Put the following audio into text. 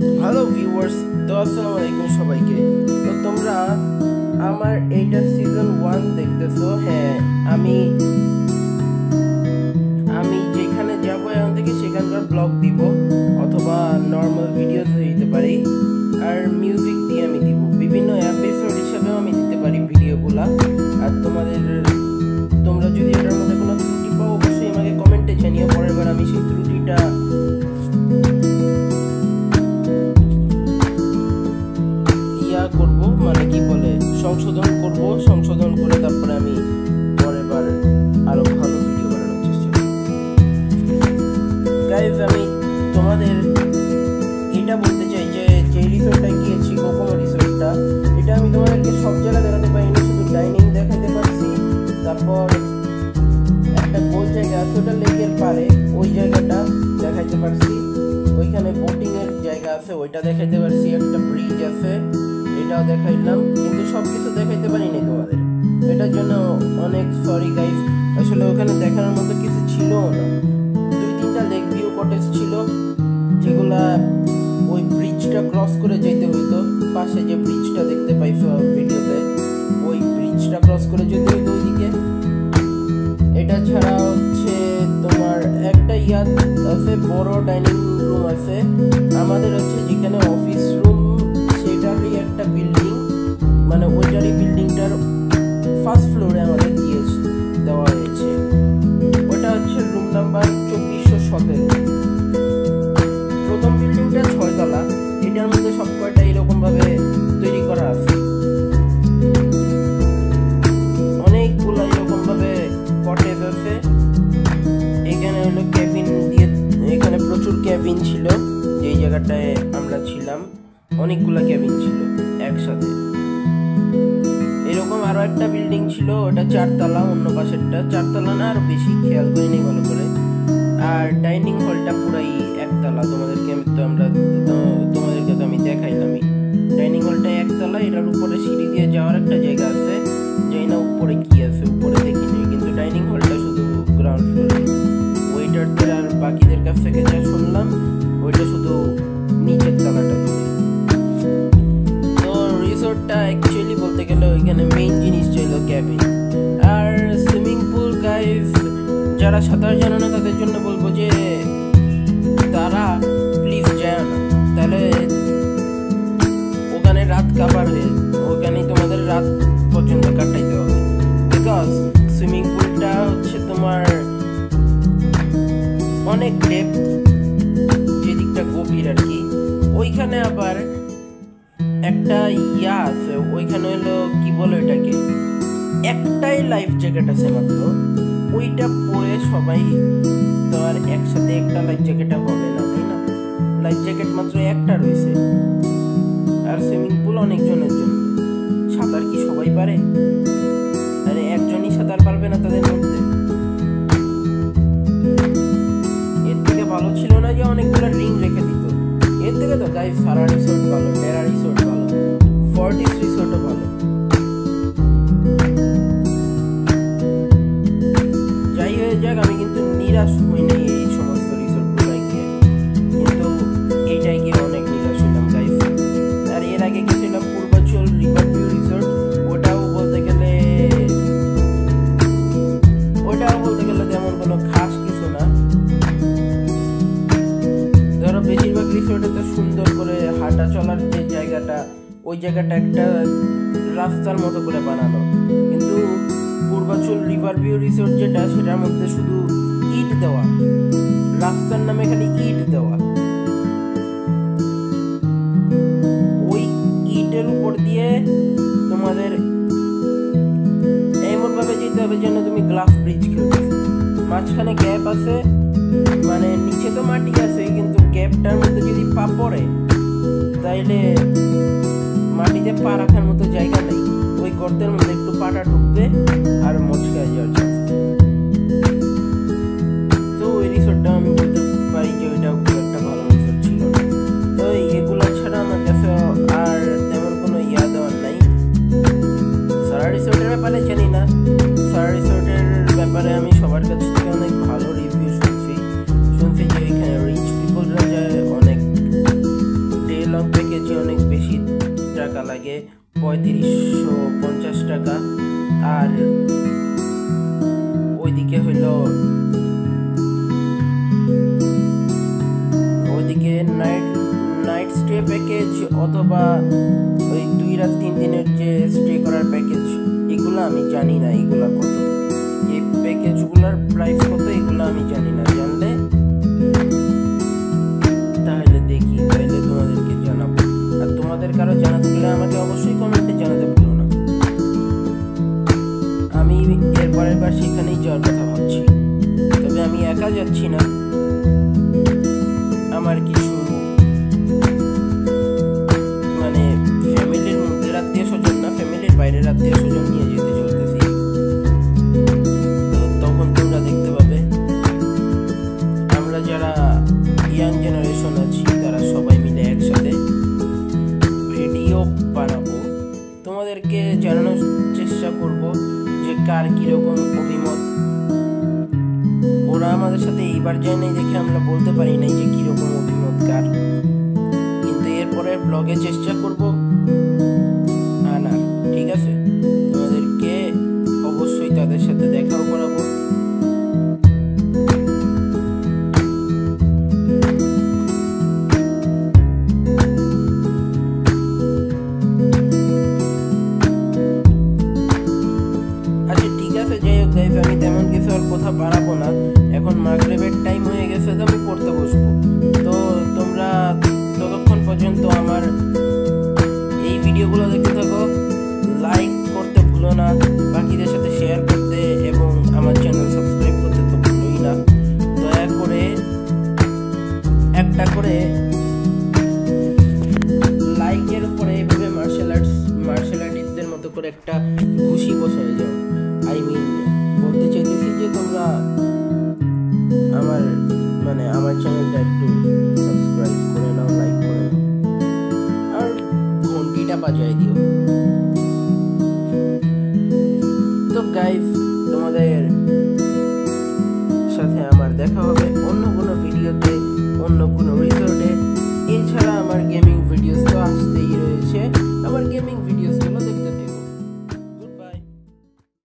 Hello viewers, তো আসসালামু আলাইকুম সবাইকে। তো তোমরা আমার এইটা সিজন 1 দেখতেছো। হ্যাঁ, আমি যেখানে যাবো এখন থেকে সেখানকার ব্লগ দিব, অথবা নর্মাল ভিডিও দিতে পারি, আর মিউজিক দিয়ে আমি দিব। বিভিন্ন এপিসোড হিসাবেও আমি দিতে পারি ভিডিওগুলা। আর তোমরা যদি এটার মধ্যে কোনো ত্রুটি পাও অবশ্যই আমাকে কমেন্টে জানিও। পরের বার আমি সেই ত্রুটিটা করবো, মানে কি বলে, সংশোধন করে তারপরে আমি পরের বার আরো ভালো ভিডিও বানানোর চেষ্টা করব। গাইজ, আমি তোমাদের এটা বলতে চাই যে রিসোর্টটা গিয়েছি, কোকোমো রিসোর্টটা, এটা আমি তোমাদেরকে সব জায়গা দেখাতে পারিনি, শুধু ডাইনিং দেখাতে পারছি। তারপর একটা গোল জায়গা আছে, ওটা লেকের পারে, ওই জায়গাটা দেখাইতে পারছি। ওইখানে বোটিং এর জায়গা আছে, ওইটা দেখাইতে পারছি। একটা ব্রিজ আছে, এটাও দেখাইলাম, কিন্তু সবকিছু দেখাইতে পারিনি তোমাদের। এটার জন্য অনেক সরি গাইস। আসলে ওখানে দেখানোর মতো কিছু ছিল না। 2-3টা লেক ভিউ কটেজ ছিল, যেগুলা ওই ব্রিজটা ক্রস করে যেতে হইতো। পাশে যে ব্রিজটা দেখতে পাইছো ভিডিওতে, ওই ব্রিজটা ক্রস করে যেতে হইতো ওইদিকে। এটা ছাড়া হচ্ছে তোমার একটা ইয়াদ আছে, বড় ডাইনিং রুম আছে আমাদের, হচ্ছে যেখানে অফিস রুম, সেটারই একটা বিল্ডিং, মানে ওইটারই বিল্ডিংটার ফার্স্ট ফ্লোরে আমাদের দেওয়া হয়েছে। ওটা হচ্ছে রুম নাম্বার 2417। প্রথম বিল্ডিংটা 6 তলা। এটার মধ্যে সব কয়টা এরকম ভাবে তৈরি করা আছে, অনেকগুলো এরকম ভাবে কটেজ আছে। এখানে হলো ক্যাবিন দিয়ে, এখানে প্রচুর ক্যাবিন ছিল। যেই জায়গাটায় আমরা ছিলাম অনেকগুলো ক্যাবিন ছিল একসাথে। এরকম আরো একটা বিল্ডিং ছিল, ওটা 4 তলা, অন্য পাশেরটা 4 তলা না, আরো বেশি, খেয়াল করিনি ভালো করে। আর ডাইনিং হলটা পুরাই 1 তলা। তোমাদেরকে তো আমি দেখাইলামই। ডাইনিং হলটা 1 তলা, এটার উপরে সিঁড়ি দিয়ে যাওয়ার একটা জায়গা আছে, যাই না উপরে কি আছে, উপরে দেখিনি। কিন্তু ডাইনিং হলটা শুধু গ্রাউন্ড ফ্লোরে। ওয়েটারদের আর বাকিদের কাছ থেকে যা শুনলাম, ওইটা শুধু নিচের তলাটা। তো রিসোর্টটা অ্যাকচুয়ালি বলতে গেলে ওইখানে মেইন জিনিস ছিল ক্যাবিন আর সুইমিং পুল। গাইস, যারা সাঁতার জানে না তাদের জন্য বলবো যে তারা প্লিজ যায় না, তাহলে ওখানে রাত কাবার হয়ে, ওখানেই তোমাদের রাত পর্যন্ত কাটাইতে হবে। বিকজ সুইমিং পুলটা হচ্ছে তোমার অনেক ডেপথ, যেদিকটা গভীর আর কি। ওইখানে আবার একটা ইয়া আছে, ওইখানে হলো কি বলে ওইটাকে, একটাই লাইফ জ্যাকেট আছে মাত্র। ওইটা পরে সবাই তো আর একসাথে একটা লাইফ জ্যাকেট হবে না, তাই না? লাইফ জ্যাকেট মাত্র একটা রয়েছে। আর সুইমিং পুল অনেকজনের জন্য। সাঁতার কি সবাই পারে? আরে একজনই সাঁতার পারবে না তাদের মধ্যে? এর থেকে ভালো ছিল না যে অনেকগুলো রিং রেখে দিত? এর থেকে তো গাইস সারা রিসোর্ট ভালো, টেরা রিসোর্ট ভালো, ফর্টিস রিসোর্টও ভালো। যাই হয়ে যাক, আমি কিন্তু নিরাশ হইনি এই সমস্ত রিসোর্টগুলো গিয়ে, কিন্তু এইটাই গিয়ে অনেক নিরাশ হইলাম গাইস। আর এর আগে গেছিলাম পূর্বাচল রিভার ভিউ রিসোর্ট। ওটাও বলতে গেলে তেমন কোনো খাস কিছু না। ধরো বেশিরভাগ রিসোর্টে তো সুন্দর করে হাঁটা চলার যে জায়গাটা, ওই জায়গাটা একটা রাস্তার মতো করে বানানো, কিন্তু পূর্বাচল রিভার ভিউ রিসোর্ট যেটা, সেটার মধ্যে শুধু ইট দেওয়া, রাস্তার নামে খালি ইট দেওয়া। ওই ইটের উপর দিয়ে তোমাদের এমন ভাবে যেতে হবে যেন তুমি গ্লাস ব্রিজ খেলতেছো। মাঝখানে গ্যাপ আছে, মানে নিচে তো মাটি আছে, কিন্তু গ্যাপটার মধ্যে যদি পা পড়ে তাইলে মাটিতে পা রাখার মতো জায়গা নেই। ওই গর্তের মধ্যে একটু পাটা ঢুকবে আর মচকে যাওয়ার চান্স। তো ওই রিসোর্টটা আমি বলতে পারি যে ওইটাও খুব একটা ভালো রিসোর্ট ছিল না। তো এগুলো ছাড়া আমার কাছে আর তেমন কোনো ইয়া দেওয়ার নাই। সারা রিসোর্টের ব্যাপারে জানি না, সারা রিসোর্টের ব্যাপারে আমি সবার কাছ থেকে অনেক ভালো রিভিউ শুনছি যে এখানে রিচ পিপলরা যায়, অনেক 3550 টাকা। আর ওইদিকে নাইট স্টে প্যাকেজ অথবা ওই 2 রাত 3 দিনের যে স্টে করার প্যাকেজ, এগুলো আমি জানি না এগুলা কত, এই প্যাকেজগুলোর প্রাইস কত এগুলো আমি জানি না। জানলে তাহলে দেখি, তাহলে তোমাদেরকে জানাবো। আর তোমাদের কারো জানা থাকলে আমাকে অবশ্যই কমেন্টে জানাতে ভুলো না। আমি এর পরের বার সেখানেই যাওয়ার কথা ভাবছি, তবে আমি একা যাচ্ছি না, আমার কিছু মানে ফ্যামিলির মধ্যে আত্মীয় স্বজন না, ফ্যামিলির বাইরের আত্মীয় স্বজন নিয়ে যেতে চলতেছি। তো তখন তোমরা দেখতে পাবে আমরা যারা ইয়াং জেনারেশন আছি তারা সবাই মিলে একসাথে ভিডিও বানাবো, তোমাদেরকে জানানোর চেষ্টা করব যে কার কিরকম অভিমত। ওরা আমাদের সাথে এইবার যায় নাই দেখে আমরা বলতে পারি নাই যে কিরকম অভিমত কার, কিন্তু এরপরে ব্লগে চেষ্টা করব আনার, ঠিক আছে? তোমাদেরকে অবশ্যই তাদের সাথে দেখাও করাবো। আচ্ছা ঠিক আছে, যাই হোক গাইস, আমি তেমন কিছু আর কথা বাড়াবো না, এখন মাগরিবের টাইম হয়ে গেছে, তো আমি পড়তে বসবো। তো তোমরা ততক্ষণ পর্যন্ত আমার এই ভিডিওগুলো দেখতে থাকো, লাইক করতে ভুলো না, বাকিদের সাথে শেয়ার করতে এবং আমার চ্যানেল সাবস্ক্রাইব করতে তো ভুলোই না। দয়া করে একটা করে লাইকের উপরে এইভাবে মার্শাল আর্টিস্টদের মতো করে একটা ঘুষি বসায় যাও। আই মিন বলতে চাইতেছি যে তোমরা আমার চ্যানেলটা একটু সাবস্ক্রাইব করে নাও, লাইক করে নাও, আর ঘন্টিটা বাজায় দিও। তো গাইস, তোমাদের সাথে আমার দেখা হবে অন্য কোনো ভিডিওতে, অন্য কোনো